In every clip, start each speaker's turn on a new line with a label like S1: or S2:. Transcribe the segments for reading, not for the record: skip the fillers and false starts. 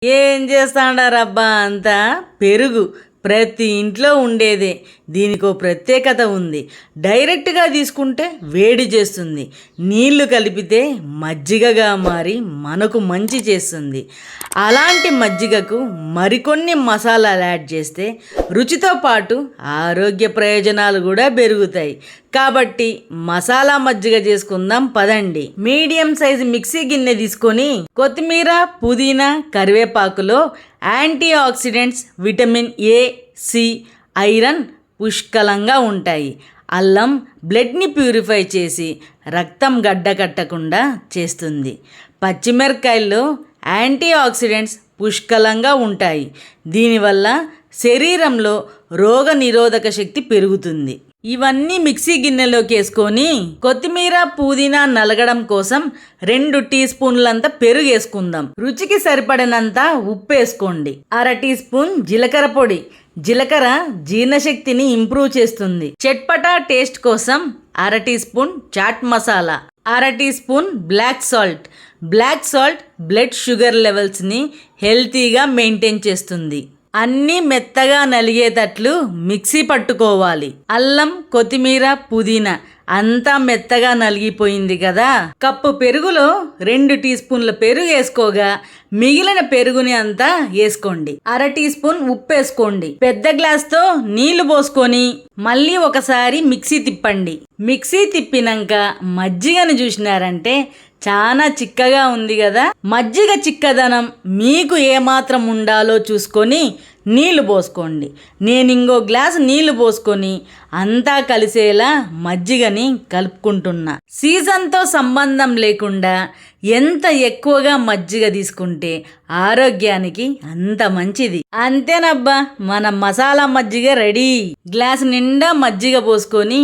S1: ఏం చేస్తాడారబ్బా అంతా పెరుగు ప్రతి ఇంట్లో ఉండేదే. దీనికో ప్రత్యేకత ఉంది. డైరెక్ట్గా తీసుకుంటే వేడి చేస్తుంది, నీళ్లు కలిపితే మజ్జిగగా మారి మనకు మంచి చేస్తుంది. అలాంటి మజ్జిగకు మరికొన్ని మసాలాలు యాడ్ చేస్తే రుచితో పాటు ఆరోగ్య ప్రయోజనాలు కూడా పెరుగుతాయి. కాబట్టి మసాలా మజ్జిగ చేసుకుందాం పదండి. మీడియం సైజు మిక్సీ గిన్నె తీసుకొని కొత్తిమీర, పుదీనా, కరివేపాకులో antioxidants, vitamin A, C, iron పుష్కలంగా ఉంటాయి. అల్లం బ్లడ్ని ప్యూరిఫై చేసి రక్తం గడ్డకట్టకుండా చేస్తుంది. పచ్చిమిరకాయల్లో యాంటీ ఆక్సిడెంట్స్ పుష్కలంగా ఉంటాయి. దీనివల్ల శరీరంలో రోగ నిరోధక శక్తి పెరుగుతుంది. ఇవన్నీ మిక్సీ గిన్నెలోకి వేసుకొని కొత్తిమీర, పుదీనా నలగడం కోసం 2 టీ స్పూన్లంత పెరుగు వేసుకుందాం. రుచికి సరిపడినంత ఉప్పు వేసుకోండి. 1/2 టీ స్పూన్ జీలకర్ర పొడి. జీలకర్ర జీర్ణశక్తిని ఇంప్రూవ్ చేస్తుంది. చట్పటా టేస్ట్ కోసం 1/2 teaspoon chaat masala. 1/2 teaspoon black salt. Black salt blood sugar లెవెల్స్ని హెల్తీగా మెయింటైన్ చేస్తుంది. అన్నీ మెత్తగా నలిగేటట్లు మిక్సీ పట్టుకోవాలి. అల్లం, కొత్తిమీర, పుదీనా అంతా మెత్తగా నలిగిపోయింది కదా. కప్పు పెరుగులో 2 టీ స్పూన్ల పెరుగు వేసుకోగా మిగిలిన పెరుగుని అంతా వేసుకోండి. 1/2 టీ స్పూన్ ఉప్పు వేసుకోండి. పెద్ద గ్లాస్తో నీళ్లు పోసుకొని మళ్ళీ ఒకసారి మిక్సీ తిప్పండి. మిక్సీ తిప్పినాక మజ్జిగను చూసినారంటే చాలా చిక్కగా ఉంది కదా. మజ్జిగ చిక్కదనం మీకు ఏమాత్రం ఉండాలో చూసుకొని నీళ్లు పోసుకోండి. నేను ఇంకో గ్లాసు నీళ్లు పోసుకొని అంతా కలిసేలా మజ్జిగని కలుపుకుంటున్నా. సీజన్తో సంబంధం లేకుండా ఎంత ఎక్కువగా మజ్జిగ తీసుకుంటే ఆరోగ్యానికి అంత మంచిది. అంతేనబ్బా, మన మసాలా మజ్జిగ రెడీ. గ్లాసు నిండా మజ్జిగ పోసుకొని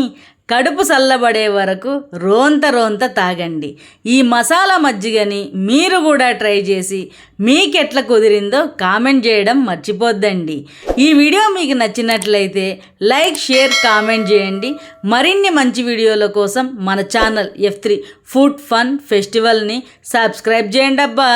S1: కడుపు చల్లబడే వరకు రోంత తాగండి. ఈ మసాలా మజ్జిగని మీరు కూడా ట్రై చేసి మీకెట్లా కుదిరిందో కామెంట్ చేయడం మర్చిపోద్దండి. ఈ వీడియో మీకు నచ్చినట్లయితే లైక్, షేర్, కామెంట్ చేయండి. మరిన్ని మంచి వీడియోల కోసం మన ఛానల్ F3 ఫుడ్ ఫన్ ఫెస్టివల్ని సబ్స్క్రైబ్ చేయండి అబ్బా.